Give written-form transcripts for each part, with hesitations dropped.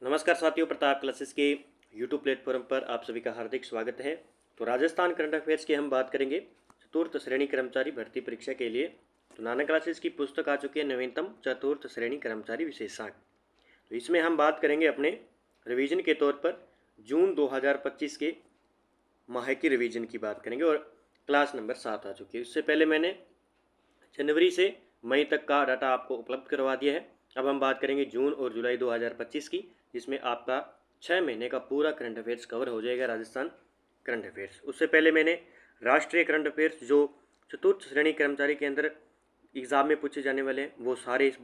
नमस्कार साथियों, प्रताप क्लासेस के यूट्यूब प्लेटफॉर्म पर आप सभी का हार्दिक स्वागत है। तो राजस्थान करंट अफेयर्स की हम बात करेंगे चतुर्थ श्रेणी कर्मचारी भर्ती परीक्षा के लिए। तो नाना क्लासेस की पुस्तक आ चुकी है नवीनतम चतुर्थ श्रेणी कर्मचारी विशेषांक। तो इसमें हम बात करेंगे अपने रिवीजन के तौर पर जून 2025 के माह की रिवीजन की बात करेंगे और क्लास नंबर 7 आ चुकी है। इससे पहले मैंने जनवरी से मई तक का डाटा आपको उपलब्ध करवा दिया है। अब हम बात करेंगे जून और जुलाई 2025 की, जिसमें आपका 6 महीने का पूरा करंट अफेयर्स कवर हो जाएगा राजस्थान करंट अफेयर्स। उससे पहले मैंने राष्ट्रीय करंट अफेयर्स जो चतुर्थ श्रेणी कर्मचारी के अंदर एग्ज़ाम में पूछे जाने वाले हैं वो सारे इस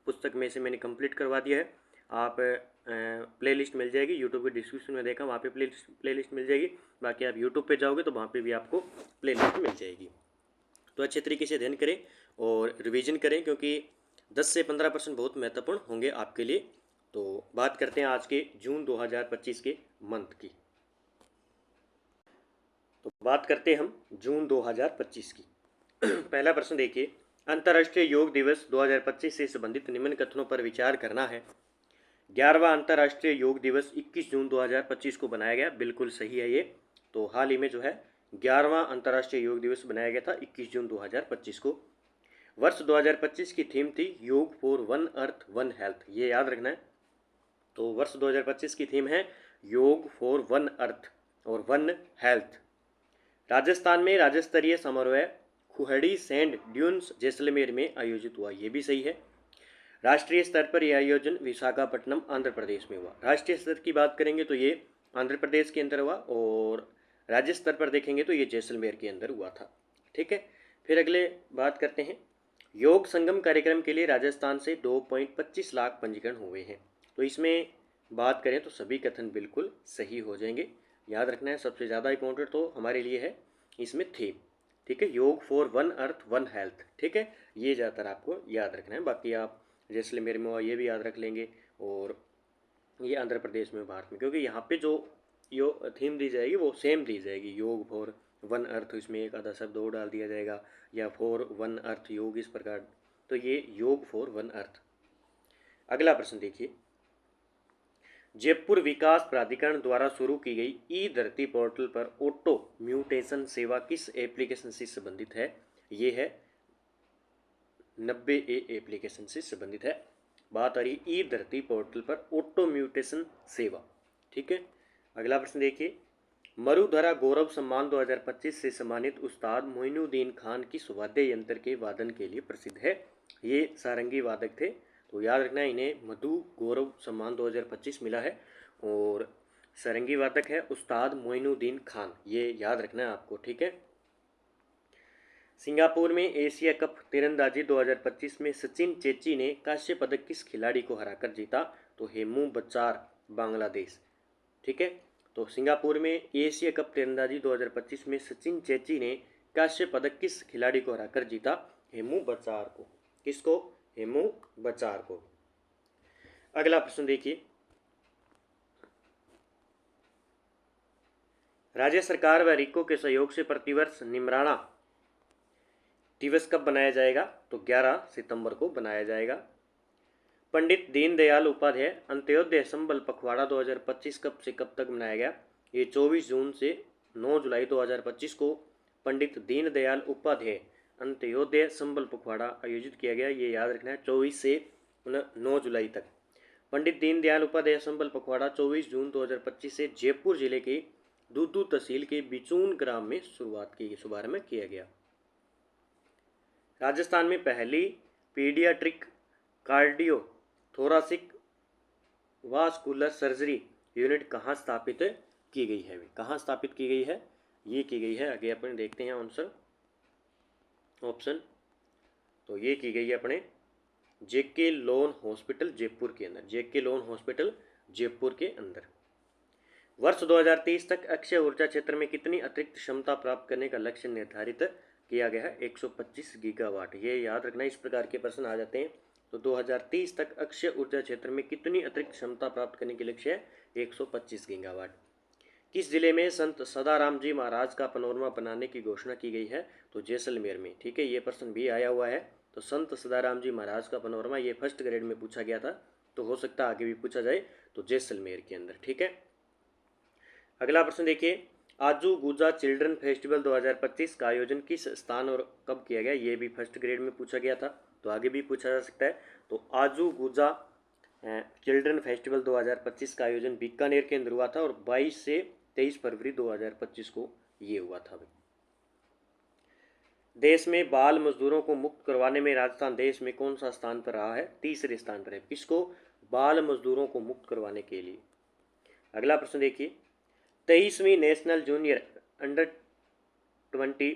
पुस्तक में से मैंने कंप्लीट करवा दिया है। आप प्लेलिस्ट मिल जाएगी, यूट्यूब के डिस्क्रिप्शन में देखा, वहाँ पे प्लेलिस्ट मिल जाएगी। बाकी आप यूट्यूब पे जाओगे तो वहाँ पे भी आपको प्लेलिस्ट मिल जाएगी। तो अच्छे तरीके से अध्ययन करें और रिवीजन करें, क्योंकि 10 से 15% बहुत महत्वपूर्ण होंगे आपके लिए। तो बात करते हैं आज के जून 2025 के मंथ की। तो बात करते हैं हम जून 2025 की। पहला प्रश्न देखिए, अंतर्राष्ट्रीय योग दिवस 2025 से संबंधित निम्न कथनों पर विचार करना है। 11वां अंतर्राष्ट्रीय योग दिवस 21 जून 2025 को बनाया गया, बिल्कुल सही है ये। तो हाल ही में जो है 11वां अंतर्राष्ट्रीय योग दिवस बनाया गया था 21 जून 2025 को। वर्ष 2025 की थीम थी योग for one earth one health, ये याद रखना है। तो वर्ष 2025 की थीम है योग फॉर वन अर्थ और वन हेल्थ। राजस्थान में राज्य स्तरीय समारोह खुहड़ी सैंड ड्यून्स जैसलमेर में आयोजित हुआ, ये भी सही है। राष्ट्रीय स्तर पर यह आयोजन विशाखापट्टनम आंध्र प्रदेश में हुआ। राष्ट्रीय स्तर की बात करेंगे तो ये आंध्र प्रदेश के अंदर हुआ और राज्य स्तर पर देखेंगे तो ये जैसलमेर के अंदर हुआ था। ठीक है, फिर अगले बात करते हैं। योग संगम कार्यक्रम के लिए राजस्थान से 2.25 लाख पंजीकरण हुए हैं। तो इसमें बात करें तो सभी कथन बिल्कुल सही हो जाएंगे। याद रखना है, सबसे ज़्यादा इंपॉर्टेंट तो हमारे लिए है इसमें थीम। ठीक है, योग for one earth one health. ठीक है, ये ज़्यादातर आपको याद रखना है। बाकी आप जैसलमेर में हुआ ये भी याद रख लेंगे, और ये आंध्र प्रदेश में भारत में, क्योंकि यहाँ पे जो थीम दी जाएगी वो सेम दी जाएगी, योग फॉर वन अर्थ, इसमें एक आधा शब्द और डाल दिया जाएगा, या फॉर वन अर्थ योग, इस प्रकार। तो ये योग फॉर वन अर्थ। अगला प्रश्न देखिए, जयपुर विकास प्राधिकरण द्वारा शुरू की गई ई धरती पोर्टल पर ऑटो म्यूटेशन सेवा किस एप्लीकेशन से संबंधित है? ये है 90A एप्लीकेशन से संबंधित है। बात आ रही ई धरती पोर्टल पर ऑटो म्यूटेशन सेवा। ठीक है, अगला प्रश्न देखिए, मरुधरा गौरव सम्मान 2025 से सम्मानित उस्ताद मोइनुद्दीन खान किस वाद्य यंत्र के वादन के लिए प्रसिद्ध है? ये सारंगी वादक थे। तो याद रखना है, इन्हें मधु गौरव सम्मान 2025 मिला है और सारंगी वादक है उस्ताद मोइनुद्दीन खान, ये याद रखना है आपको। ठीक है, सिंगापुर में एशिया कप तीरंदाजी 2025 में सचिन चेची ने कांस्य पदक किस खिलाड़ी को हराकर जीता? तो हेमू बचार, बांग्लादेश। ठीक है, तो सिंगापुर में एशिया कप तीरंदाजी 2025 में सचिन चेची ने कांस्य पदक किस खिलाड़ी को हराकर जीता? हेमू बचार को। किसको? हेमू बचार को। अगला प्रश्न देखिए, राज्य सरकार व रिको के सहयोग से प्रतिवर्ष निमराना दिवस कब बनाया जाएगा? तो 11 सितंबर को बनाया जाएगा। पंडित दीनदयाल उपाध्याय अंत्योदय संबल पखवाड़ा 2025 कब से कब तक मनाया गया? ये 24 जून से 9 जुलाई 2025 को पंडित दीनदयाल उपाध्याय अंत्योदय संबल पखवाड़ा आयोजित किया गया। ये याद रखना है, 24 से 9 जुलाई तक। पंडित दीनदयाल उपाध्याय संबल पखवाड़ा 24 जून 2025 से जयपुर जिले के दूदू तहसील के बिचून ग्राम में शुभारंभ किया गया। राजस्थान में पहली paediatric cardio thoracic vascular surgery unit कहाँ स्थापित की गई है? कहाँ स्थापित की गई है? ये की गई है, आगे अपन देखते हैं आंसर ऑप्शन। तो ये की गई है अपने जेके लोन हॉस्पिटल जयपुर के अंदर, जेके लोन हॉस्पिटल जयपुर के अंदर। वर्ष 2030 तक अक्षय ऊर्जा क्षेत्र में कितनी अतिरिक्त क्षमता प्राप्त करने का लक्ष्य निर्धारित किया गया है? 125 गीगावाट। ये याद रखना, इस प्रकार के प्रश्न आ जाते हैं। तो 2030 तक अक्षय ऊर्जा क्षेत्र में कितनी अतिरिक्त क्षमता प्राप्त करने के लक्ष्य है? 125 गीगावाट। किस जिले में संत सदाराम जी महाराज का पनोरमा बनाने की घोषणा की गई है? तो जैसलमेर में। ठीक है, ये प्रश्न भी आया हुआ है। तो संत सदाराम जी महाराज का पनोरमा, ये फर्स्ट ग्रेड में पूछा गया था। तो हो सकता है आगे भी पूछा जाए, तो जैसलमेर के अंदर। ठीक है, अगला प्रश्न देखिए, आजू गुजा चिल्ड्रन फेस्टिवल 2025 का आयोजन किस स्थान और कब किया गया? ये भी फर्स्ट ग्रेड में पूछा गया था, तो आगे भी पूछा जा सकता है। तो आजू गुजा चिल्ड्रन फेस्टिवल 2025 का आयोजन बीकानेर के अंदर हुआ था और 22 से 23 फरवरी 2025 को ये हुआ था। देश में बाल मजदूरों को मुक्त करवाने में राजस्थान देश में कौन सा स्थान पर रहा है? तीसरे स्थान पर है। किसको? बाल मजदूरों को मुक्त करवाने के लिए। अगला प्रश्न देखिए, 23वीं national junior under 20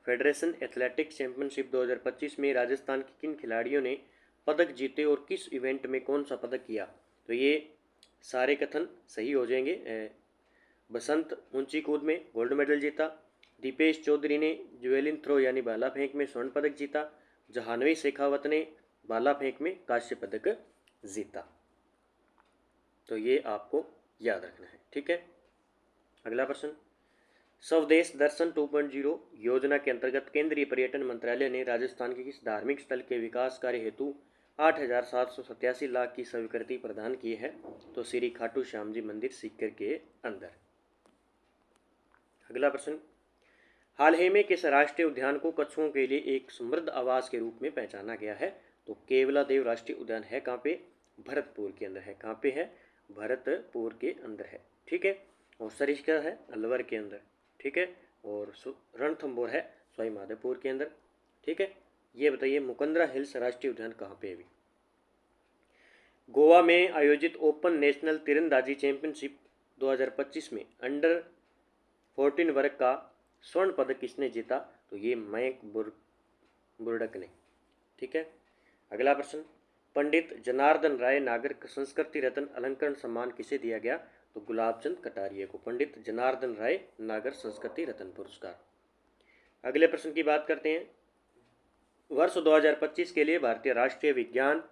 federation athletics championship 2025 में राजस्थान के किन खिलाड़ियों ने पदक जीते और किस इवेंट में कौन सा पदक किया? तो ये सारे कथन सही हो जाएंगे। बसंत ऊंची कूद में गोल्ड मेडल जीता, दीपेश चौधरी ने ज्वेलिन थ्रो यानी भाला फेंक में स्वर्ण पदक जीता, जहानवी शेखावत ने भाला फेंक में कांस्य पदक जीता। तो ये आपको याद रखना है। ठीक है, अगला प्रश्न, स्वदेश दर्शन 2.0 योजना के अंतर्गत केंद्रीय पर्यटन मंत्रालय ने राजस्थान के किस धार्मिक स्थल के विकास कार्य हेतु 8,787 लाख की स्वीकृति प्रदान की है? तो श्री खाटू श्याम जी मंदिर सीकर के अंदर। अगला प्रश्न, हाल ही में किस राष्ट्रीय उद्यान को कछुओं के लिए एक समृद्ध आवास के रूप में पहचाना गया है? तो केवलादेव राष्ट्रीय उद्यान है कहाँ पे? भरतपुर के अंदर है। कहाँ पे है? भरतपुर के अंदर है। ठीक है, और सरिस्का है अलवर के अंदर। ठीक है, और रणथंभौर है सवाई माधोपुर के अंदर। ठीक है, ये बताइए मुकंदरा हिल्स राष्ट्रीय उद्यान कहाँ पे है? भी गोवा में आयोजित ओपन नेशनल तीरंदाजी चैंपियनशिप 2025 में अंडर 14 वर्ग का स्वर्ण पदक किसने जीता? तो ये मयंक बुर्डक ने। ठीक है, अगला प्रश्न, पंडित जनार्दन राय नागर संस्कृति रत्न अलंकरण सम्मान किसे दिया गया? तो गुलाबचंद कटारिया को पंडित जनार्दन राय नागर संस्कृति रत्न पुरस्कार। अगले प्रश्न की बात करते हैं, वर्ष 2025 के लिए भारतीय राष्ट्रीय विज्ञान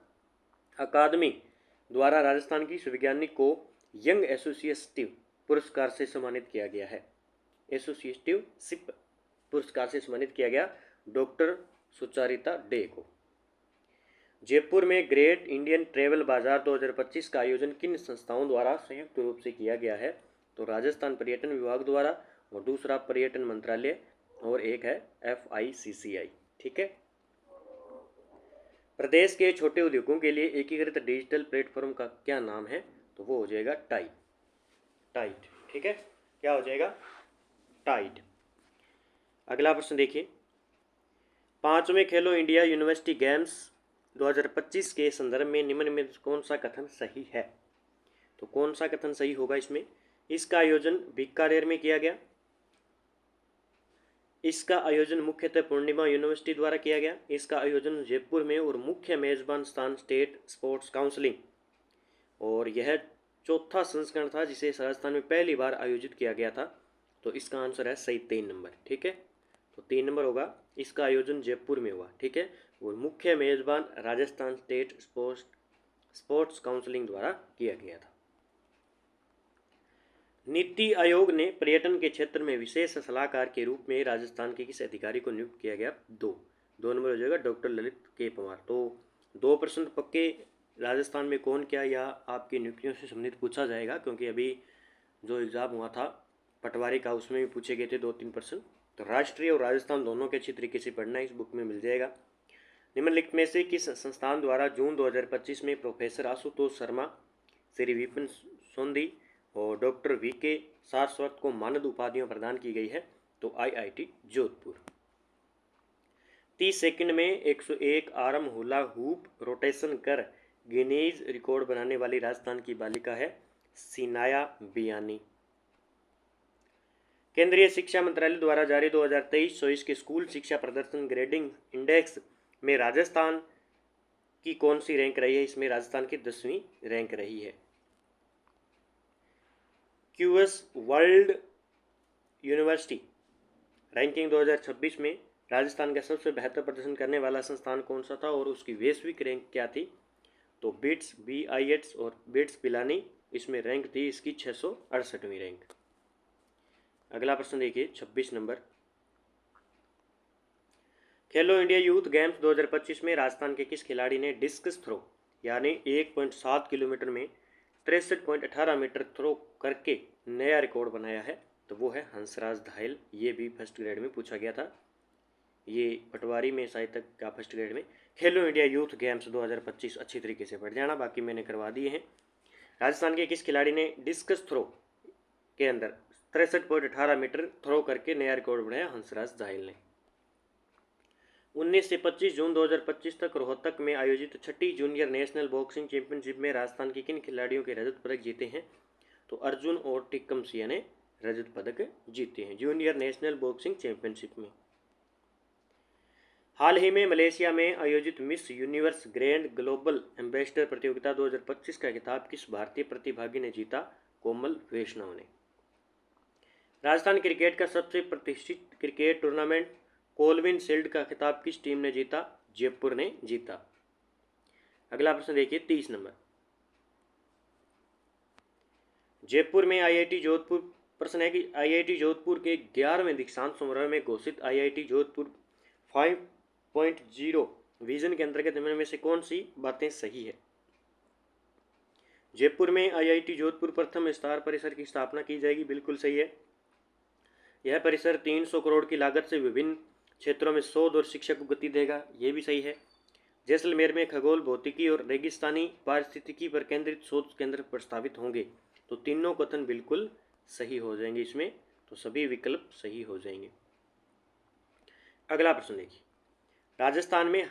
अकादमी द्वारा राजस्थान की वैज्ञानिक को यंग एसोसिएटिव पुरस्कार से सम्मानित किया गया है। एसोसिएटिव शिप पुरस्कार से सम्मानित किया गया डॉक्टर सुचारिता डे को। जयपुर में ग्रेट इंडियन ट्रेवल बाजार 2025 का आयोजन किन संस्थाओं द्वारा संयुक्त रूप से किया गया है? तो राजस्थान पर्यटन विभाग द्वारा, और दूसरा पर्यटन मंत्रालय, और एक है FICCI। ठीक है, प्रदेश के छोटे उद्योगों के लिए एकीकृत डिजिटल प्लेटफॉर्म का क्या नाम है? तो वो हो जाएगा टाइट। ठीक है, क्या हो जाएगा? टाइट। अगला प्रश्न देखिए, 5वें खेलो इंडिया यूनिवर्सिटी गेम्स 2025 के संदर्भ में निम्न में कौन सा कथन सही है? तो कौन सा कथन सही होगा इसमें? इसका आयोजन बीकानेर में किया गया, इसका आयोजन मुख्यतः पूर्णिमा यूनिवर्सिटी द्वारा किया गया, इसका आयोजन जयपुर में और मुख्य मेजबान स्थान स्टेट स्पोर्ट्स काउंसिलिंग, और यह चौथा संस्करण था जिसे राजस्थान में पहली बार आयोजित किया गया था। तो इसका आंसर है सही 3 नंबर। ठीक है, तो 3 नंबर होगा, इसका आयोजन जयपुर में हुआ। ठीक है, और मुख्य मेजबान राजस्थान स्टेट स्पोर्ट्स काउंसिलिंग द्वारा किया गया था। नीति आयोग ने पर्यटन के क्षेत्र में विशेष सलाहकार के रूप में राजस्थान के किस अधिकारी को नियुक्त किया गया? 2 नंबर हो जाएगा डॉक्टर ललित के पवार। तो 2 प्रश्न पक्के राजस्थान में कौन क्या या आपकी नियुक्तियों से संबंधित पूछा जाएगा, क्योंकि अभी जो एग्ज़ाम हुआ था पटवारी का उसमें भी पूछे गए थे 2-3 प्रश्न। तो राष्ट्रीय और राजस्थान दोनों के अच्छी तरीके से पढ़ना इस बुक में मिल जाएगा। निम्नलिखित में से किस संस्थान द्वारा जून 2025 में प्रोफेसर आशुतोष शर्मा, श्री विपिन सोंधी और डॉक्टर VK सारस्वत को मानद उपाधियां प्रदान की गई है? तो IIT जोधपुर। 30 सेकंड में 101 आर्म हुला हूप रोटेशन कर गिनीज रिकॉर्ड बनाने वाली राजस्थान की बालिका है सिनाया बियानी। केंद्रीय शिक्षा मंत्रालय द्वारा जारी 2023-24 के स्कूल शिक्षा प्रदर्शन ग्रेडिंग इंडेक्स में राजस्थान की कौन सी रैंक रही है? इसमें राजस्थान की 10वीं रैंक रही है। QS वर्ल्ड यूनिवर्सिटी रैंकिंग 2026 में राजस्थान का सबसे बेहतर प्रदर्शन करने वाला संस्थान कौन सा था और उसकी वैश्विक रैंक क्या थी? तो बिट्स BIS और बिट्स पिलानी, इसमें रैंक थी इसकी 668वीं रैंक। अगला प्रश्न देखिए 26 नंबर, खेलो इंडिया यूथ गेम्स 2025 में राजस्थान के किस खिलाड़ी ने डिस्कस थ्रो यानी 1.7 किलोमीटर में 63.18 मीटर थ्रो करके नया रिकॉर्ड बनाया है, तो वो है हंसराज धायल। ये भी फर्स्ट ग्रेड में पूछा गया था, ये पटवारी में साहित्य का फर्स्ट ग्रेड में। खेलो इंडिया यूथ गेम्स 2025 अच्छी तरीके से पढ़ जाना, बाकी मैंने करवा दिए हैं। राजस्थान के किस खिलाड़ी ने डिस्कस थ्रो के अंदर 63.18 मीटर थ्रो करके नया रिकॉर्ड बनाया? हंसराज धायल ने। 19 से 25 जून 2025 तक रोहतक में आयोजित छठी जूनियर नेशनल बॉक्सिंग चैंपियनशिप में राजस्थान के किन खिलाड़ियों के रजत पदक जीते हैं? तो अर्जुन और टिक्कम सिंह ने रजत पदक जीते हैं जूनियर नेशनल बॉक्सिंग चैंपियनशिप में। हाल ही में मलेशिया में आयोजित miss universe grand global ambassador प्रतियोगिता 2025 का खिताब किस भारतीय प्रतिभागी ने जीता? कोमल वैष्णव ने। राजस्थान क्रिकेट का सबसे प्रतिष्ठित क्रिकेट टूर्नामेंट कोलविन शील्ड का खिताब किस टीम ने जीता? जयपुर ने जीता। अगला प्रश्न देखिए 30 नंबर। जयपुर में आईआईटी जोधपुर, प्रश्न है कि आईआईटी जोधपुर के 11वें दीक्षांत समारोह में घोषित आईआईटी जोधपुर 5.0 विजन के अंतर्गत निम्न में से कौन सी बातें सही है? जयपुर में आईआईटी जोधपुर प्रथम स्टार परिसर की स्थापना की जाएगी, बिल्कुल सही है। यह परिसर 300 करोड़ की लागत से विभिन्न क्षेत्रों में शोध और शिक्षा को गति देगा, ये भी सही है। जैसलमेर में खगोल भौतिकी और रेगिस्तानी पारिस्थितिकी पर केंद्रित शोध केंद्र प्रस्तावित होंगे, तो तीनों कथन बिल्कुल सही हो जाएंगे इसमें, तो सभी विकल्प सही हो जाएंगे। अगला प्रश्न देखिए। राजस्थान में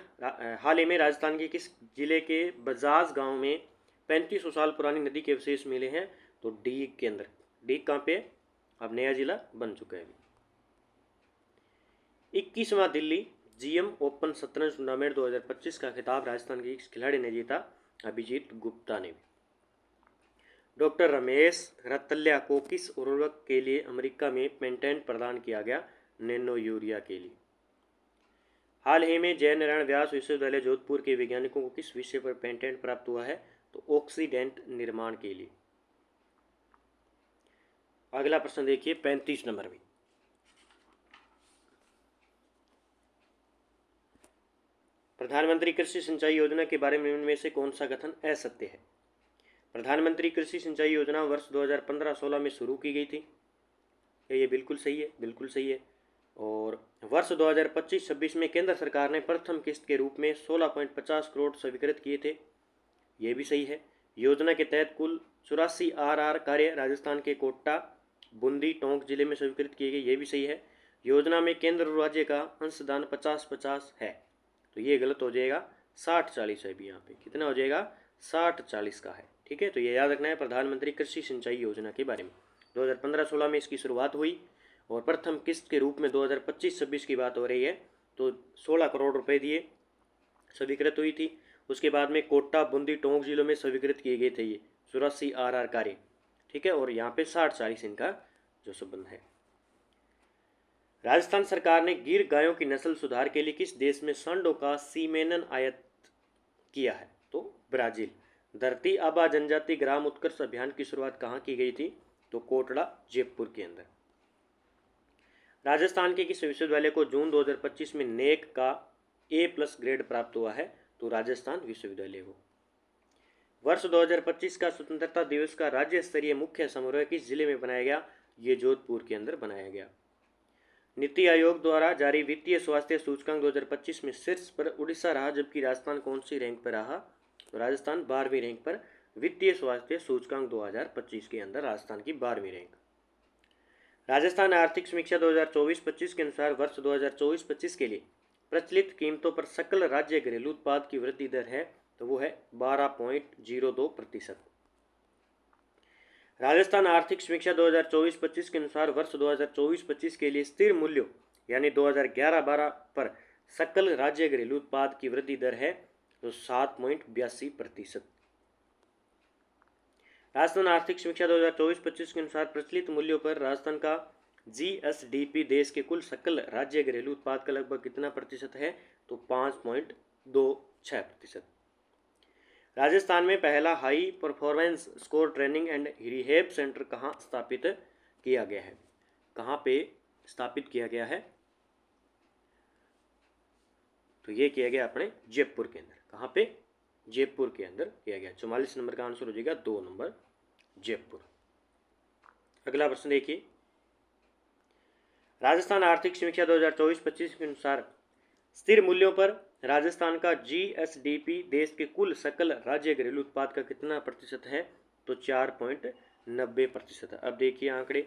हाल ही में राजस्थान के किस जिले के बजाज गांव में 3500 साल पुरानी नदी के अवशेष मिले हैं? तो डीग के अंदर। डीग कहाँ पे? अब नया जिला बन चुका है। 21वां दिल्ली जीएम ओपन शतरंज टूर्नामेंट 2025 का खिताब राजस्थान के किस खिलाड़ी ने जीता? अभिजीत गुप्ता ने। डॉक्टर रमेश रतल्या को किस उर्वरक के लिए अमेरिका में पेटेंट प्रदान किया गया? नैनो यूरिया के लिए। हाल ही में जयनारायण व्यास विश्वविद्यालय जोधपुर के वैज्ञानिकों को किस विषय पर पेटेंट प्राप्त हुआ है? तो ऑक्सीडेंट निर्माण के लिए। अगला प्रश्न देखिए 35 नंबर में। प्रधानमंत्री कृषि सिंचाई योजना के बारे में इनमें से कौन सा कथन असत्य है? प्रधानमंत्री कृषि सिंचाई योजना वर्ष 2015-16 में शुरू की गई थी, ये बिल्कुल सही है, बिल्कुल सही है। और वर्ष 2025-26 में केंद्र सरकार ने प्रथम किस्त के रूप में 16.50 करोड़ स्वीकृत किए थे, ये भी सही है। योजना के तहत कुल 84 आरआर कार्य राजस्थान के कोटा, बूंदी, टोंक जिले में स्वीकृत किए गए, ये भी सही है। योजना में केंद्र और राज्य का अंशदान 50-50 है, तो ये गलत हो जाएगा। 60-40 है भी, यहाँ पे कितना हो जाएगा? 60-40 का है, ठीक है। तो ये याद रखना है प्रधानमंत्री कृषि सिंचाई योजना के बारे में। 2015-16 में इसकी शुरुआत हुई और प्रथम किस्त के रूप में 2025-26 की बात हो रही है, तो 16 करोड़ रुपए दिए स्वीकृत हुई थी। उसके बाद में कोटा, बूंदी, टोंक जिलों में स्वीकृत किए गए थे ये 84 आरआर कार्य, ठीक है। और यहाँ पे 60-40 इनका जो संबंध है। राजस्थान सरकार ने गिर गायों की नस्ल सुधार के लिए किस देश में सांडों का सीमेनन आयात किया है? तो ब्राजील। धरती आबा जनजाति ग्राम उत्कर्ष अभियान की शुरुआत कहाँ की गई थी? तो कोटड़ा, जयपुर के अंदर। राजस्थान के किस विश्वविद्यालय को जून 2025 में नेक का A+ ग्रेड प्राप्त हुआ है? तो राजस्थान विश्वविद्यालय को। वर्ष 2025 का स्वतंत्रता दिवस का राज्य स्तरीय मुख्य समारोह किस जिले में बनाया गया? ये जोधपुर के अंदर बनाया गया। नीति आयोग द्वारा जारी वित्तीय स्वास्थ्य सूचकांक 2025 में शीर्ष पर उड़ीसा रहा, जबकि राजस्थान कौन सी रैंक पर रहा? तो राजस्थान 12वीं रैंक पर। वित्तीय स्वास्थ्य सूचकांक 2025 के अंदर राजस्थान की 12वीं रैंक। राजस्थान आर्थिक समीक्षा 2024-25 के अनुसार वर्ष 2024-25 के लिए प्रचलित कीमतों पर सकल राज्य घरेलू उत्पाद की वृद्धि दर है, तो वो है 12.02%। राजस्थान आर्थिक समीक्षा 2024-25 के अनुसार वर्ष 2024-25 के लिए स्थिर मूल्यों यानी 2011-12 पर सकल राज्य घरेलू उत्पाद की वृद्धि दर है तो 7.82%। राजस्थान आर्थिक समीक्षा 2024-25 के अनुसार प्रचलित मूल्यों पर राजस्थान का GSDP देश के कुल सकल राज्य घरेलू उत्पाद का लगभग कितना प्रतिशत है? तो 5.26%। राजस्थान में पहला high performance score training and rehab centre कहाँ स्थापित किया गया है? कहाँ पे स्थापित किया गया है? तो ये किया गया अपने जयपुर के अंदर। कहाँ पे? जयपुर के अंदर किया गया। 44 नंबर का आंसर हो जाएगा 2 नंबर जयपुर। अगला प्रश्न देखिए, राजस्थान आर्थिक समीक्षा 2024-25 के अनुसार स्थिर मूल्यों पर राजस्थान का जीएसडीपी देश के कुल सकल राज्य घरेलू उत्पाद का कितना प्रतिशत है? तो 4.90%। अब देखिए आंकड़े,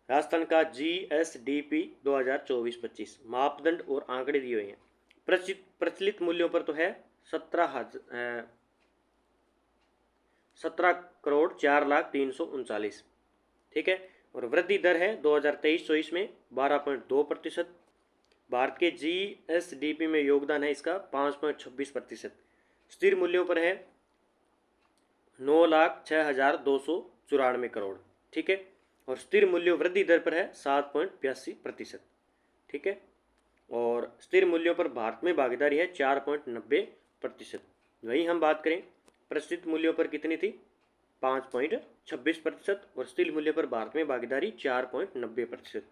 राजस्थान का जीएसडीपी 2024-25 मापदंड और आंकड़े दिए हुए हैं। प्रचलित मूल्यों पर तो है 17,04,339, ठीक है। और वृद्धि दर है 2023-24 में 12.2%। भारत के जीएसडीपी में योगदान है इसका 5.26%। स्थिर मूल्यों पर है 9,06,294 करोड़, ठीक है। और स्थिर मूल्य वृद्धि दर पर है 7.82%, ठीक है। और स्थिर मूल्यों पर भारत में भागीदारी है 4.90%। वहीं हम बात करें प्रचलित मूल्यों पर कितनी थी? 5.26%। और स्थिर मूल्य पर भारत में भागीदारी 4.90%।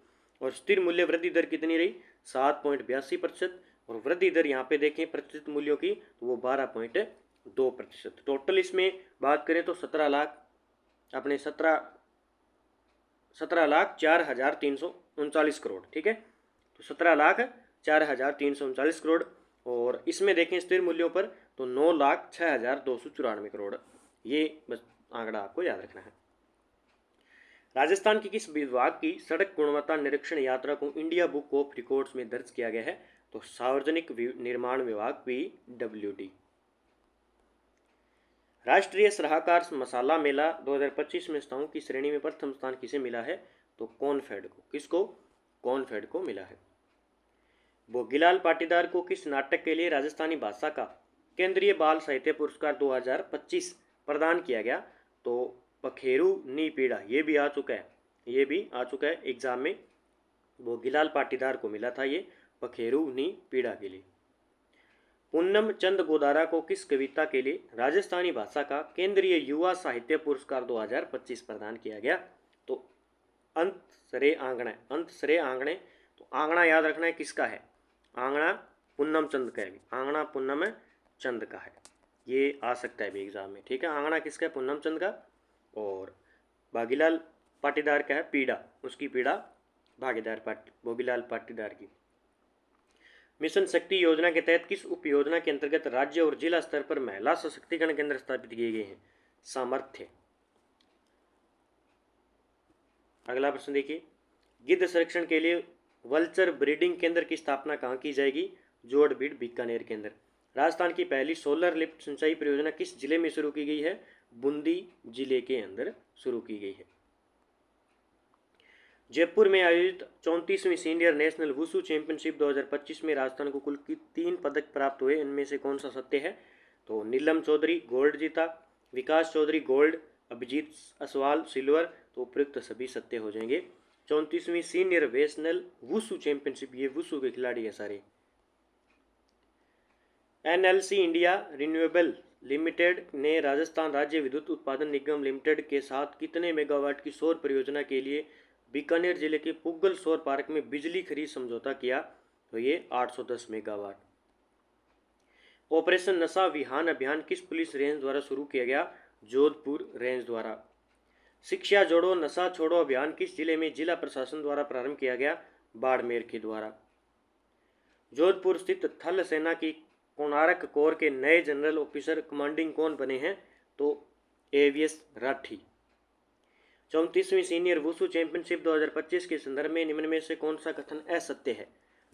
और स्थिर मूल्य वृद्धि दर कितनी रही? 7.82%। और वृद्धि दर यहाँ पे देखें प्रचलित मूल्यों की तो वो 12.2%। टोटल इसमें बात करें तो 17,04,339 करोड़, ठीक है। तो 17,04,339 करोड़। और इसमें देखें स्थिर मूल्यों पर तो 9,06,294 करोड़। ये बस आंकड़ा आपको याद रखना है। राजस्थान की किस विभाग की सड़क गुणवत्ता निरीक्षण यात्रा को इंडिया बुक ऑफ रिकॉर्ड्स में दर्ज किया गया है? तो सार्वजनिक निर्माण विभाग PWD। राष्ट्रीय सलाहकार मसाला मेला 2025 में संस्थाओं की श्रेणी में प्रथम स्थान किसे मिला है? तो कॉनफेड को। किसको? कॉनफेड को मिला है। भोगीलाल पाटीदार को किस नाटक के लिए राजस्थानी भाषा का केंद्रीय बाल साहित्य पुरस्कार 2025 प्रदान किया गया? तो पखेरू नी पीड़ा, ये भी आ चुका है एग्जाम में। भोगीलाल पाटीदार को मिला था ये पखेरू नी पीड़ा के लिए। पूनम चंद गोदारा को किस कविता के लिए राजस्थानी भाषा का केंद्रीय युवा साहित्य पुरस्कार 2025 प्रदान किया गया? तो अंत सरे आंगणे। तो आंगणा याद रखना है किसका है? आंगणा पूनम चंद का है। आंगणा पूनम चंद का है, ये आ सकता है भी एग्जाम में, ठीक है। आंगणा किसका है? पूनम चंद का। और भागीलाल पाटीदार का है पीड़ा, उसकी पीड़ा भोगीलाल पाटीदार की। मिशन शक्ति योजना के तहत किस उप योजना के अंतर्गत राज्य और जिला स्तर पर महिला सशक्तिकरण केंद्र स्थापित किए गए हैं? सामर्थ्य। अगला प्रश्न देखिए, गिद्ध संरक्षण के लिए वल्चर ब्रीडिंग केंद्र की स्थापना कहाँ की जाएगी? जोड़बीड़ बीकानेर के अंदर। राजस्थान की पहली सोलर लिफ्ट सिंचाई परियोजना किस जिले में शुरू की गई है? बूंदी जिले के अंदर शुरू की गई है। जयपुर में आयोजित 34वीं सीनियर नेशनल वुशु चैंपियनशिप 2025 में राजस्थान को कुल 3 पदक प्राप्त हुए। इनमें से कौन सा सत्य है? तो नीलम चौधरी गोल्ड जीता, विकास चौधरी गोल्ड, अभिजीत असवाल सिल्वर। तो उपयुक्त सभी सत्य हो जाएंगे। 34वीं सीनियर नेशनल वुशु चैंपियनशिप, ये वुशु के खिलाड़ी है सारे। NLC इंडिया रिन्यूएबल लिमिटेड ने राजस्थान राज्य विद्युत उत्पादन निगम लिमिटेड के साथ कितने मेगावाट की सौर परियोजना के लिए बीकानेर जिले के पुगल सौर पार्क में बिजली खरीद समझौता किया? तो ये 810 मेगावाट। ऑपरेशन नशा विहान अभियान किस पुलिस रेंज द्वारा शुरू किया गया? जोधपुर रेंज द्वारा। शिक्षा जोड़ो नशा छोड़ो अभियान किस जिले में जिला प्रशासन द्वारा प्रारंभ किया गया? बाड़मेर के द्वारा। जोधपुर स्थित थल सेना की कोणार्क कोर के नए जनरल ऑफिसर कमांडिंग कौन बने हैं? तो AVS राठी। 34वीं सीनियर वुशु चैंपियनशिप 2025 के संदर्भ में निम्न में से कौन सा कथन असत्य है?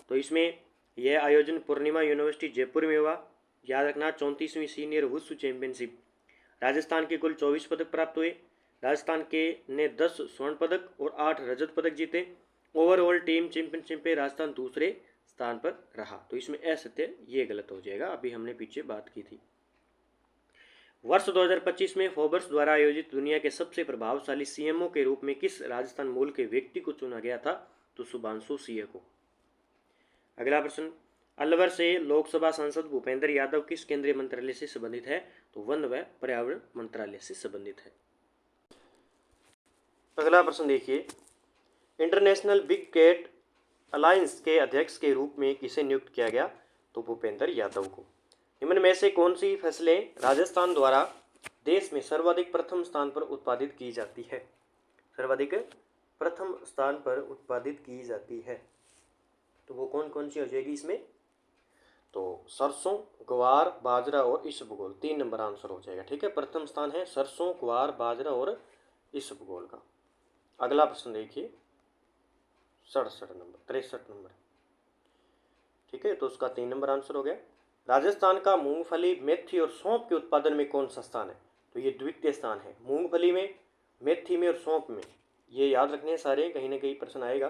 तो इसमें यह आयोजन पूर्णिमा यूनिवर्सिटी जयपुर में हुआ। याद रखना 34वीं सीनियर वुशु चैंपियनशिप, राजस्थान के कुल 24 पदक प्राप्त हुए। राजस्थान के ने 10 स्वर्ण पदक और 8 रजत पदक जीते। ओवरऑल टीम चैंपियनशिप में राजस्थान दूसरे स्थान पर रहा। तो इसमें असत्य, ये गलत हो जाएगा, अभी हमने पीछे बात की थी। वर्ष 2025 में फोर्ब्स द्वारा आयोजित दुनिया के सबसे प्रभावशाली CMO के रूप में किस राजस्थान मूल के व्यक्ति को चुना गया था? तो शुभांशु सिंह को। अगला प्रश्न, अलवर से लोकसभा सांसद भूपेंद्र यादव किस केंद्रीय मंत्रालय से संबंधित है? तो वन व पर्यावरण मंत्रालय से संबंधित है। अगला प्रश्न देखिए, इंटरनेशनल बिग कैट अलायंस के अध्यक्ष के रूप में किसे नियुक्त किया गया? तो भूपेंद्र यादव को। निम्न में से कौन सी फसलें राजस्थान द्वारा देश में सर्वाधिक प्रथम स्थान पर उत्पादित की जाती है? सर्वाधिक प्रथम स्थान पर उत्पादित की जाती है, तो वो कौन कौन सी हो जाएगी इसमें? तो सरसों, ग्वार, बाजरा और इसबगोल, 3 नंबर आंसर हो जाएगा। ठीक है, प्रथम स्थान है सरसों, ग्वार, बाजरा और इसबगोल का। अगला प्रश्न देखिए 67 नंबर, 63 नंबर। ठीक है, तो उसका 3 नंबर आंसर हो गया। राजस्थान का मूंगफली, मेथी और सौंफ के उत्पादन में कौन सा स्थान है? तो ये द्वितीय स्थान है। मूंगफली में, मेथी में और सौंफ में, ये याद रखने सारे, कहीं ना कहीं प्रश्न आएगा।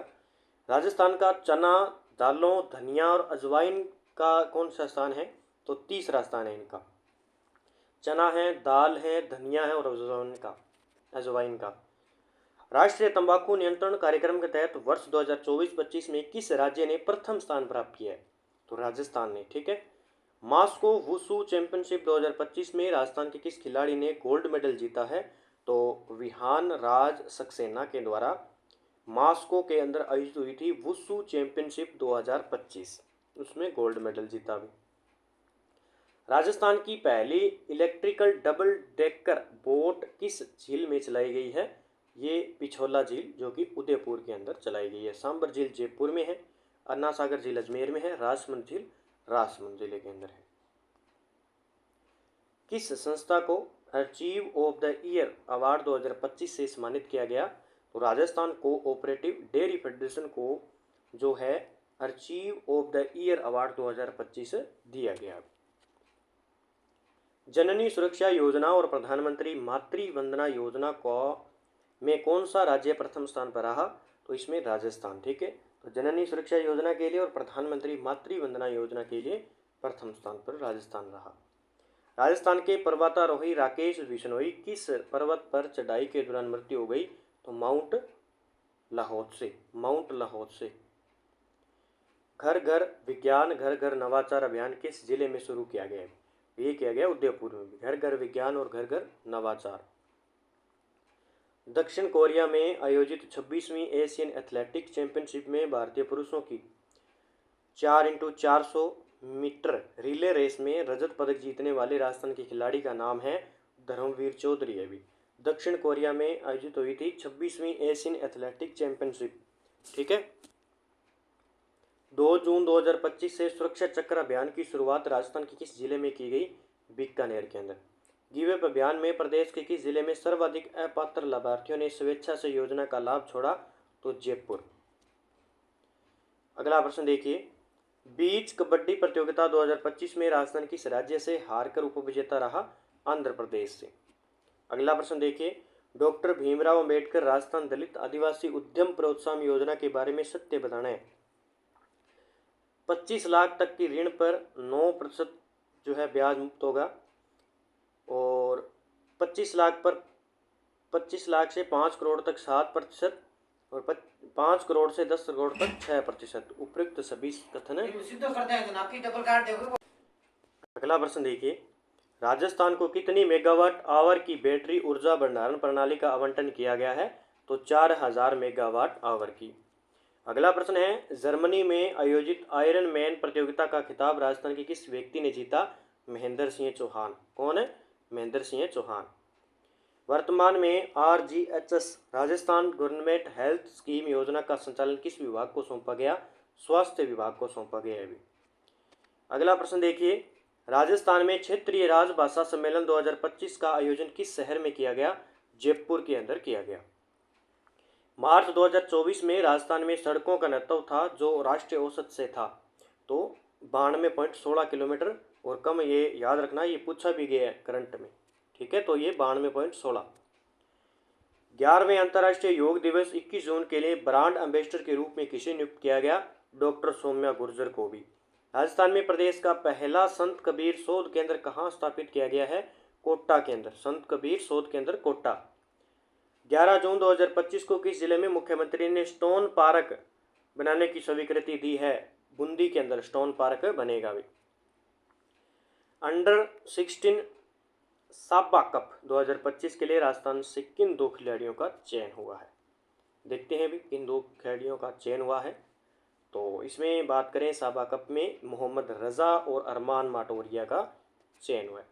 राजस्थान का चना, दालों, धनिया और अजवाइन का कौन सा स्थान है? तो तीसरा स्थान है इनका। चना है, दाल है, धनिया है और अजवाइन का। राष्ट्रीय तंबाकू नियंत्रण कार्यक्रम के तहत वर्ष 2024-25 में किस राज्य ने प्रथम स्थान प्राप्त किया है? तो राजस्थान ने। ठीक है, मास्को वुशु चैंपियनशिप 2025 में राजस्थान के किस खिलाड़ी ने गोल्ड मेडल जीता है? तो विहान राज सक्सेना के द्वारा मास्को के अंदर आयोजित हुई थी वुशु चैंपियनशिप 2025, उसमें गोल्ड मेडल जीता भी। राजस्थान की पहली इलेक्ट्रिकल डबल डेकर बोट किस झील में चलाई गई है? ये पिछोला झील, जो कि उदयपुर के अंदर चलाई गई है। सांबर झील जयपुर में है, अन्ना सागर झील अजमेर में है, राजमंद झील राजसमंद जिले के अंदर है। किस संस्था को achieve of the year award 2025 से सम्मानित किया गया? तो राजस्थान कोऑपरेटिव डेयरी फेडरेशन को जो है achieve of the year award 2025 दिया गया। जननी सुरक्षा योजना और प्रधानमंत्री मातृ वंदना योजना को में कौन सा राज्य प्रथम स्थान पर रहा? तो इसमें राजस्थान। ठीक है, तो जननी सुरक्षा योजना के लिए और प्रधानमंत्री मातृ वंदना योजना के लिए प्रथम स्थान पर राजस्थान रहा। राजस्थान के पर्वतारोही राकेश बिश्नोई किस पर्वत पर चढ़ाई के दौरान मृत्यु हो गई? तो माउंट लाहौद से। घर घर विज्ञान, घर घर नवाचार अभियान किस जिले में शुरू किया गया है? ये किया गया उदयपुर में भी, घर घर विज्ञान और घर घर नवाचार। दक्षिण कोरिया में आयोजित 26वीं एशियन एथलेटिक्स चैंपियनशिप में भारतीय पुरुषों की 4x400 मीटर रिले रेस में रजत पदक जीतने वाले राजस्थान के खिलाड़ी का नाम है धर्मवीर चौधरी। अभी दक्षिण कोरिया में आयोजित हुई थी 26वीं एशियन एथलेटिक्स चैंपियनशिप। ठीक है, 2 जून 2025 से सुरक्षा चक्र अभियान की शुरुआत राजस्थान के किस जिले में की गई? बीकानेर के अंदर। गिव अप अभियान में प्रदेश के किस जिले में सर्वाधिक अपात्र लाभार्थियों ने स्वेच्छा से योजना का लाभ छोड़ा? तो जयपुर। अगला प्रश्न देखिए, बीच कबड्डी प्रतियोगिता 2025 में राजस्थान किस राज्य से हारकर उपविजेता रहा? आंध्र प्रदेश से। अगला प्रश्न देखिए, डॉक्टर भीमराव अंबेडकर राजस्थान दलित आदिवासी उद्यम प्रोत्साहन योजना के बारे में सत्य बताना है। 25 लाख तक की ऋण पर 9% जो है ब्याज मुक्त होगा, और 25 लाख से 5 करोड़ तक 7%, और 5 करोड़ से 10 करोड़ तक 6%। उपयुक्त सभी कथन है। अगला प्रश्न देखिए, राजस्थान को कितनी मेगावाट आवर की बैटरी ऊर्जा भंडारण प्रणाली का आवंटन किया गया है? तो 4000 मेगावाट आवर की। अगला प्रश्न है, जर्मनी में आयोजित आयरन मैन प्रतियोगिता का खिताब राजस्थान के किस व्यक्ति ने जीता? महेंद्र सिंह चौहान। कौन है? महेंद्र सिंह चौहान। वर्तमान में RGHS Rajasthan government health scheme योजना का संचालन किस विभाग को सौंपा गया? स्वास्थ्य विभाग को सौंपा गया है। अगला प्रश्न देखिए, राजस्थान में क्षेत्रीय राजभाषा सम्मेलन 2025 का आयोजन किस शहर में किया गया? जयपुर के अंदर किया गया। मार्च 2024 में राजस्थान में सड़कों का घनत्व था जो राष्ट्रीय औसत से था तो 92.16 किलोमीटर, और कम, ये याद रखना, ये पूछा भी गया है करंट में। ठीक है, तो ये 92.16। 11वें अंतर्राष्ट्रीय योग दिवस 21 जून के लिए ब्रांड एम्बेसडर के रूप में किसे नियुक्त किया गया? डॉक्टर सौम्या गुर्जर को भी। राजस्थान में प्रदेश का पहला संत कबीर शोध केंद्र कहाँ स्थापित किया गया है? कोटा के अंदर। संत कबीर शोध केंद्र कोटा। 11 जून 2025 को किस जिले में मुख्यमंत्री ने स्टोन पार्क बनाने की स्वीकृति दी है? बूंदी के अंदर स्टोन पार्क बनेगा भी। अंडर 16 साबा कप 2025 के लिए राजस्थान से किन 2 खिलाड़ियों का चयन हुआ है? देखते हैं भी किन 2 खिलाड़ियों का चयन हुआ है। तो इसमें बात करें साबा कप में मोहम्मद रजा और अरमान माटोरिया का चयन हुआ है।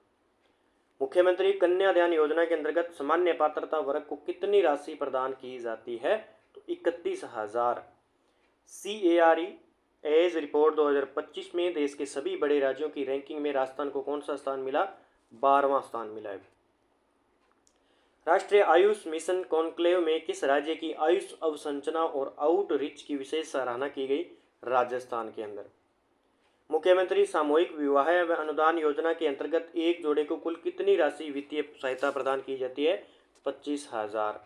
मुख्यमंत्री कन्यादान योजना के अंतर्गत सामान्य पात्रता वर्ग को कितनी राशि प्रदान की जाती है? तो 31,000। CARE एज रिपोर्ट 2025 में देश के सभी बड़े राज्यों की रैंकिंग में राजस्थान को कौन सा स्थान मिला? 12वां स्थान मिला है। राष्ट्रीय आयुष मिशन कॉन्क्लेव में किस राज्य की आयुष अवसंरचना और आउटरीच की विशेष सराहना की गई? राजस्थान के अंदर। मुख्यमंत्री सामूहिक विवाह व अनुदान योजना के अंतर्गत एक जोड़े को कुल कितनी राशि वित्तीय सहायता प्रदान की जाती है? 25,000।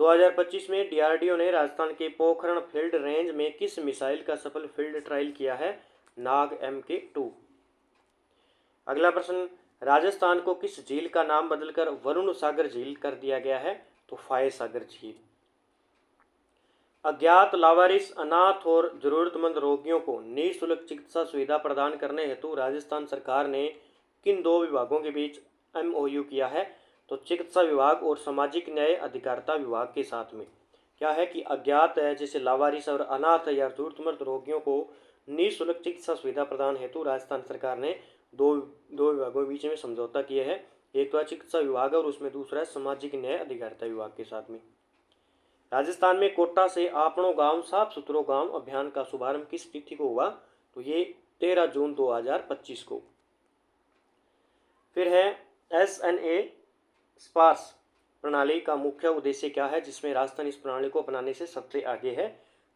2025 में DRDO ने राजस्थान के पोखरण फील्ड रेंज में किस मिसाइल का सफल फील्ड ट्रायल किया है? नाग MK2। अगला प्रश्न, राजस्थान को किस झील का नाम बदलकर वरुण सागर झील कर दिया गया है? तो फाय सागर झील। अज्ञात लावारिस अनाथ और जरूरतमंद रोगियों को निःशुल्क चिकित्सा सुविधा प्रदान करने हेतु राजस्थान सरकार ने किन दो विभागों के बीच MOU किया है? तो चिकित्सा विभाग और सामाजिक न्याय अधिकारिता विभाग के साथ में। क्या है कि अज्ञात है जैसे लावारिस और अनाथ या जरूरतमंद रोगियों को निःशुल्क चिकित्सा सुविधा प्रदान हेतु राजस्थान सरकार ने दो विभागों के बीच में समझौता किया है। एक तो चिकित्सा विभाग और उसमें दूसरा है सामाजिक न्याय अधिकारिता विभाग के साथ में। राजस्थान में कोटा से आपनो गांव साफ सुथरो गांव अभियान का शुभारंभ किस तिथि को हुआ? तो ये 13 जून 2025 को। फिर है SNA स्पार्स प्रणाली का मुख्य उद्देश्य क्या है, जिसमें राजस्थान इस प्रणाली को अपनाने से सबसे आगे है?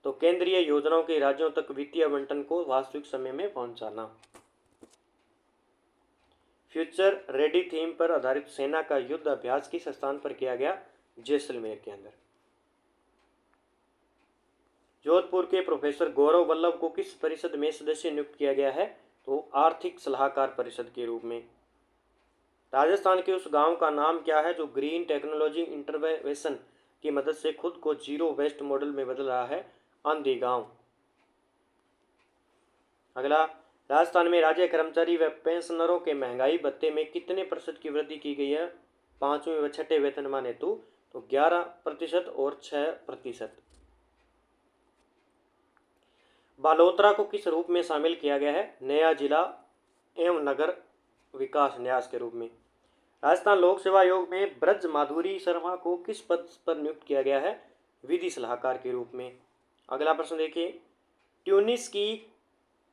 तो केंद्रीय योजनाओं के राज्यों तक वित्तीय आवंटन को वास्तविक समय में पहुंचाना। फ्यूचर रेडी थीम पर आधारित सेना का युद्ध अभ्यास किस स्थान पर किया गया? जैसलमेर के अंदर। जोधपुर के प्रोफेसर गौरव वल्लभ को किस परिषद में सदस्य नियुक्त किया गया है? तो आर्थिक सलाहकार परिषद के रूप में। राजस्थान के उस गांव का नाम क्या है जो ग्रीन टेक्नोलॉजी इंटरवेंशन की मदद से खुद को जीरो वेस्ट मॉडल में बदल रहा है? आंधी गांव। अगला, राजस्थान में राज्य कर्मचारी व पेंशनरों के महंगाई भत्ते में कितने प्रतिशत की वृद्धि की गई है 5वें व 6ठे वेतनमान हेतु? तो 11% और 6%। बालोतरा को किस रूप में शामिल किया गया है? नया जिला एवं नगर विकास न्यास के रूप में। राजस्थान लोक सेवा आयोग में ब्रज माधुरी शर्मा को किस पद पर नियुक्त किया गया है? विधि सलाहकार के रूप में। अगला प्रश्न देखिए, ट्यूनिस की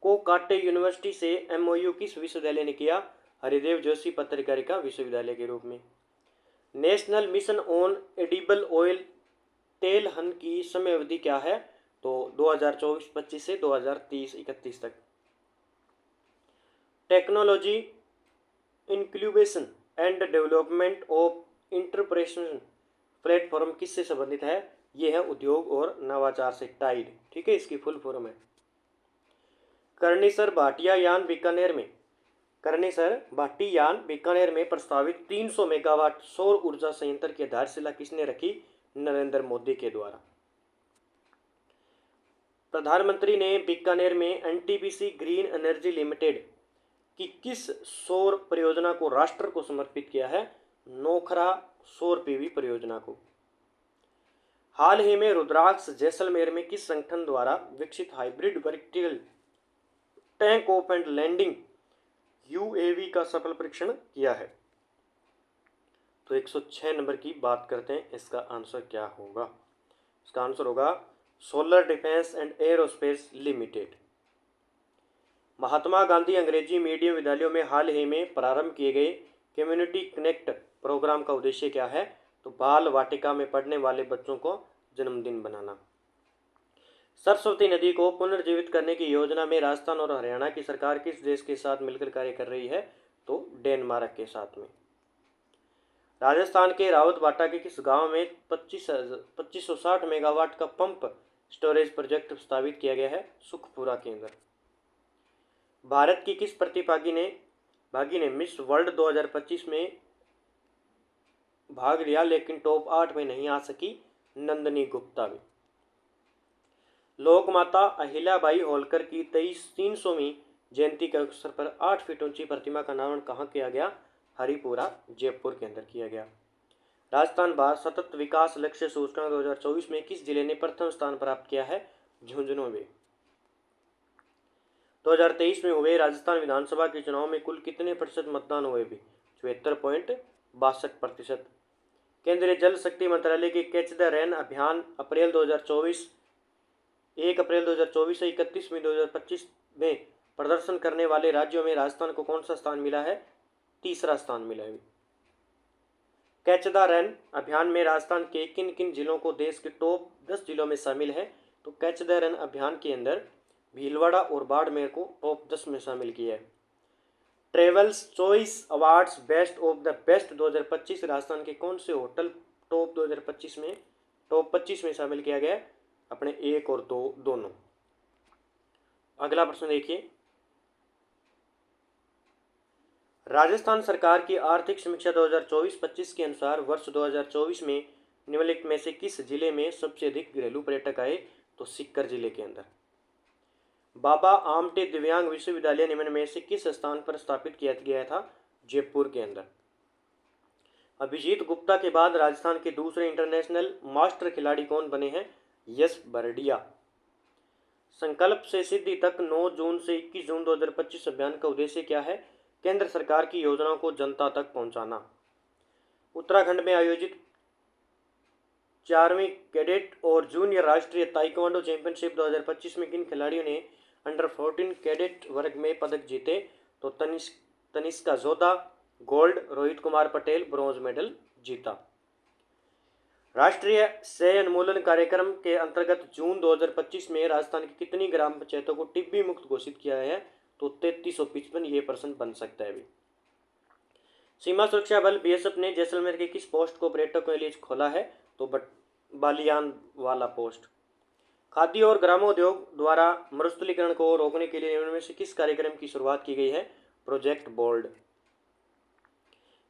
कोकाटे यूनिवर्सिटी से MOU किस विश्वविद्यालय ने किया? हरिदेव जोशी पत्रकारिता विश्वविद्यालय के रूप में। National mission on edible oil तेलहन की समय अवधि क्या है? तो 2024-25 से 2030-31 तक। Technology incubation and development of interpretation platform किससे संबंधित है? ये है उद्योग और नवाचार से टाइड। ठीक है, इसकी फुल फॉर्म है। कर्णेसर भाटिया यान बीकानेर में प्रस्तावित 300 मेगावाट सौर ऊर्जा संयंत्र की आधारशिला किसने रखी? नरेंद्र मोदी के द्वारा। प्रधानमंत्री ने बीकानेर में NTPC ग्रीन एनर्जी लिमिटेड की किस सौर परियोजना को राष्ट्र को समर्पित किया है? नोखरा सौर PV परियोजना को। हाल ही में रुद्राक्ष जैसलमेर में किस संगठन द्वारा विकसित hybrid vertical take off and landing UAV का सफल परीक्षण किया है? तो 106 नंबर की बात करते हैं, इसका आंसर क्या होगा? इसका आंसर होगा solar defence and aerospace limited. Mahatma Gandhi अंग्रेजी मीडियम विद्यालयों में हाल ही में प्रारंभ किए गए कम्युनिटी कनेक्ट प्रोग्राम का उद्देश्य क्या है? तो बाल वाटिका में पढ़ने वाले बच्चों को जन्मदिन बनाना। सरस्वती नदी को पुनर्जीवित करने की योजना में राजस्थान और हरियाणा की सरकार किस देश के साथ मिलकर कार्य कर रही है? तो डेनमार्क के साथ में। राजस्थान के रावतबाटा के किस गांव में 2560 मेगावाट का पंप स्टोरेज प्रोजेक्ट प्रस्तावित किया गया है? सुखपुरा के अंदर। भारत की किस प्रतिभागी ने मिस वर्ल्ड 2025 में भाग लिया लेकिन टॉप 8 में नहीं आ सकी? नंदनी गुप्ता भी। लोकमाता अहिल्याबाई होलकर की 300वीं जयंती के अवसर पर 8 फीट ऊंची प्रतिमा का अनावरण कहाँ किया गया? हरिपुरा जयपुर के अंदर किया गया। राजस्थान भारत सतत विकास लक्ष्य सूचकांक 2024 में किस जिले ने प्रथम स्थान प्राप्त किया है? झुंझुनू में। 2023 में हुए राजस्थान विधानसभा के चुनाव में कुल कितने प्रतिशत मतदान हुए भी? 74.62%। केंद्रीय जल शक्ति मंत्रालय के कैच द रेन अभियान अप्रैल 2024 1 अप्रैल 2024 से 31 मई 2025 में प्रदर्शन करने वाले राज्यों में राजस्थान को कौन सा स्थान मिला है? तीसरा स्थान मिला है। कैच द रेन अभियान में राजस्थान के किन किन जिलों को देश के टॉप 10 जिलों में शामिल है? तो कैच द रेन अभियान के अंदर भीलवाड़ा और बाड़मेर को टॉप 10 में शामिल किया है। Travels choice awards best of the best 2025 Rajasthan के कौन से होटल टॉप 2025 में टॉप 25 में शामिल किया गया? अपने 1 और 2 दोनों। अगला प्रश्न देखिए, राजस्थान सरकार की आर्थिक समीक्षा 2024-25 के अनुसार वर्ष 2024 में निम्नलिखित में से किस जिले में सबसे अधिक घरेलू पर्यटक आए? तो सीकर जिले के अंदर। बाबा आमटे दिव्यांग विश्वविद्यालय निम्न में से किस स्थान पर स्थापित किया गया था? जयपुर के अंदर। अभिजीत गुप्ता के बाद राजस्थान के दूसरे इंटरनेशनल मास्टर खिलाड़ी कौन बने हैं? यश बरडिया। संकल्प से सिद्धि तक 9 जून से 21 जून 2025 अभियान का उद्देश्य क्या है? केंद्र सरकार की योजनाओं को जनता तक पहुंचाना। उत्तराखंड में आयोजित 4वीं कैडेट और जूनियर राष्ट्रीय ताइक्वांडो चैंपियनशिप 2025 में किन खिलाड़ियों ने अंडर 14 कैडेट वर्ग में पदक जीते? तो Tanishka Jodha gold, Rohit Kumar Patel bronze medal जीता। राष्ट्रीय क्षय उन्मूलन कार्यक्रम के अंतर्गत जून 2025 में राजस्थान की कितनी ग्राम पंचायतों को टिब्बी मुक्त घोषित किया है? तो 3355। ये प्रश्न बन सकता है अभी। सीमा सुरक्षा बल बीएसएफ ने जैसलमेर के किस पोस्ट को पर्यटकों के लिए खोला है? तो बालियान वाला पोस्ट। खाद्य और ग्रामोद्योग द्वारा मरुस्थलीकरण को रोकने के लिए इनमें से किस कार्यक्रम की शुरुआत की गई है? Project bold.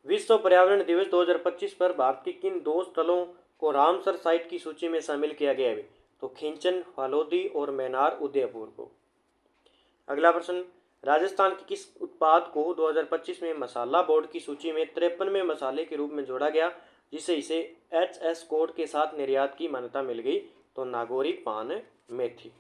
विश्व पर्यावरण दिवस 2025 पर भारत के किन 2 स्थलों को रामसर साइट की सूची में शामिल किया गया है? तो खींचन फालोदी और मैनार उदयपुर को। अगला प्रश्न, राजस्थान के किस उत्पाद को 2025 में मसाला बोर्ड की सूची में 53वें मसाले के रूप में जोड़ा गया, जिसे इसे एचएस कोड के साथ निर्यात की मान्यता मिल गई? तो नागौरी पान मेथी।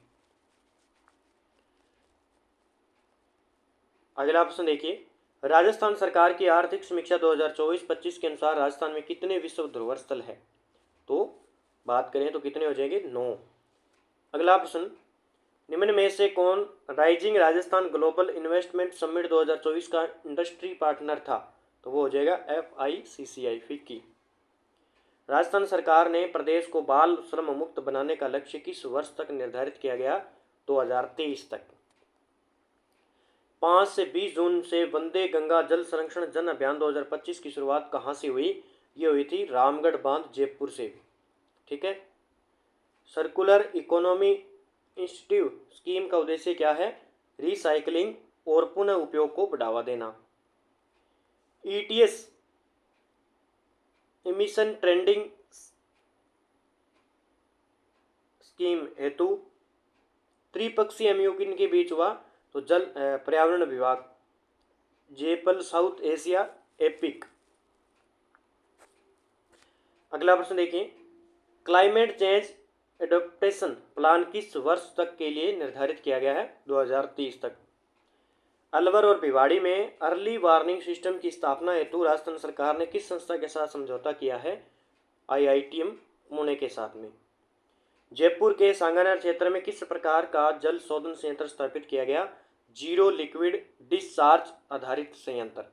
अगला प्रश्न देखिए, राजस्थान सरकार की आर्थिक समीक्षा 2024-25 के अनुसार राजस्थान में कितने विश्व धरोहर स्थल है? तो बात करें तो कितने हो जाएंगे? 9। अगला प्रश्न, निम्न में से कौन rising Rajasthan global investment summit 2024 का इंडस्ट्री पार्टनर था? तो वो हो जाएगा FICCI फिक्की। राजस्थान सरकार ने प्रदेश को बाल श्रम मुक्त बनाने का लक्ष्य किस वर्ष तक निर्धारित किया गया? 2023 तक। 5 से 20 जून से वंदे गंगा जल संरक्षण जन अभियान 2025 की शुरुआत कहाँ से हुई? ये हुई थी रामगढ़ बांध जयपुर से। ठीक है। सर्कुलर इकोनॉमी इंस्टीट्यूट स्कीम का उद्देश्य क्या है? रिसाइकलिंग और पुनः उपयोग को बढ़ावा देना। ETS इमिशन ट्रेंडिंग स्कीम हेतु त्रिपक्षीय MOU किनके बीच हुआ? तो जल पर्यावरण विभाग, जेपल साउथ एशिया एपिक। अगला प्रश्न देखिए, क्लाइमेट चेंज एडप्टेशन प्लान किस वर्ष तक के लिए निर्धारित किया गया है? 2030 तक। अलवर और भिवाड़ी में अर्ली वार्निंग सिस्टम की स्थापना हेतु राजस्थान सरकार ने किस संस्था के साथ समझौता किया है? IITM पुणे के साथ में। जयपुर के सांगानेर क्षेत्र में किस प्रकार का जल शोधन संयंत्र स्थापित किया गया? जीरो लिक्विड डिस्चार्ज आधारित संयंत्र।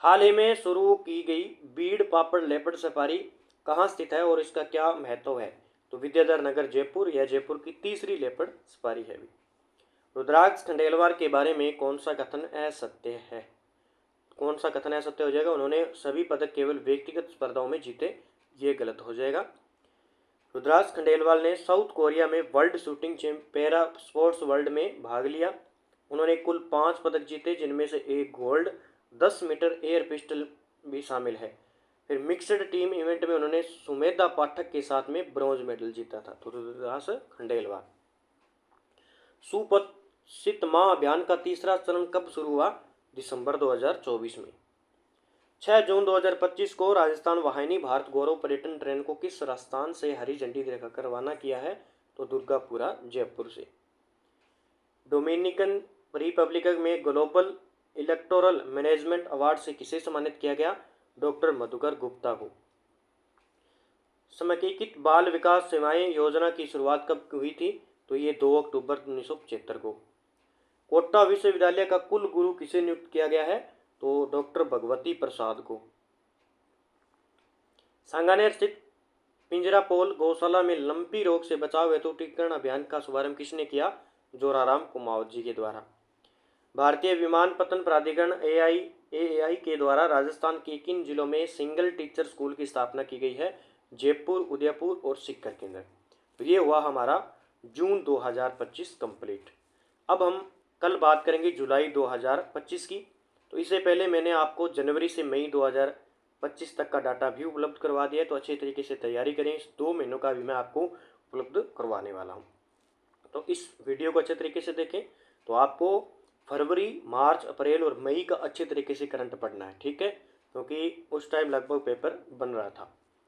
हाल ही में शुरू की गई बीड़ पापड़ लेपर्ड सफारी कहाँ स्थित है और इसका क्या महत्व है? तो विद्याधर नगर जयपुर, यह जयपुर की तीसरी लेपर्ड सफारी है। रुद्राक्ष खंडेलवाल के बारे में कौन सा कथन असत्य है? कौन सा कथन असत्य हो जाएगा? उन्होंने सभी पदक केवल व्यक्तिगत स्पर्धाओं में जीते, ये गलत हो जाएगा। रुद्राक्ष खंडेलवाल ने साउथ कोरिया में world shooting para sports world में भाग लिया। उन्होंने कुल 5 पदक जीते, जिनमें से 1 गोल्ड, 10 मीटर एयर पिस्टल भी शामिल है। फिर मिक्सड टीम इवेंट में उन्होंने सुमेधा पाठक के साथ में ब्रॉन्ज मेडल जीता था। तो रुद्राक्ष खंडेलवाल। सुपसित मां अभियान का तीसरा चरण कब शुरू हुआ? दिसंबर 2024 में। 6 जून 2025 को राजस्थान वाहिनी भारत गौरव पर्यटन ट्रेन को किस राजस्थान से हरी झंडी दिखाकर रवाना किया है? तो दुर्गापुरा जयपुर से। डोमिनिकन रिपब्लिक में ग्लोबल इलेक्टोरल मैनेजमेंट अवार्ड से किसे सम्मानित किया गया? डॉक्टर मधुकर गुप्ता को। समेकित बाल विकास सेवाएं योजना की शुरुआत कब हुई थी? तो ये 2 अक्टूबर 1975 को। कोटा विश्वविद्यालय का कुल गुरु किसे नियुक्त किया गया है? तो डॉक्टर भगवती प्रसाद को। सांगानेर स्थित पिंजरापोल गौशाला में लंपी रोग से बचाव हेतु टीकाकरण अभियान का शुभारंभ किसने किया? जोराराम कुमावत जी के द्वारा। भारतीय विमानपत्तन प्राधिकरण एआई के द्वारा राजस्थान के किन जिलों में सिंगल टीचर स्कूल की स्थापना की गई है? जयपुर, उदयपुर और सीकर के अंदर। तो ये हुआ हमारा जून 2025 कंप्लीट। अब हम कल बात करेंगे जुलाई 2025 की। तो इससे पहले मैंने आपको जनवरी से मई 2025 तक का डाटा भी उपलब्ध करवा दिया है, तो अच्छे तरीके से तैयारी करें। इस 2 महीनों का भी मैं आपको उपलब्ध करवाने वाला हूँ। तो इस वीडियो को अच्छे तरीके से देखें। तो आपको फरवरी, मार्च, अप्रैल और मई का अच्छे तरीके से करंट पढ़ना है, ठीक है, क्योंकि उस टाइम लगभग पेपर बन रहा था।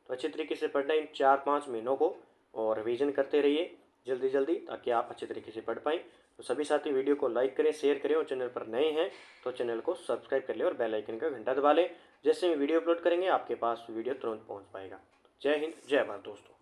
तो अच्छे तरीके से पढ़ना इन 4-5 महीनों को, और रिवीजन करते रहिए जल्दी जल्दी, ताकि आप अच्छे तरीके से पढ़ पाएँ। तो सभी साथी वीडियो को लाइक करें, शेयर करें, और चैनल पर नए हैं तो चैनल को सब्सक्राइब कर लें और बेल आइकन का घंटा दबा लें। जैसे हम वीडियो अपलोड करेंगे आपके पास वीडियो तुरंत पहुँच पाएगा। जय हिंद, जय भारत दोस्तों।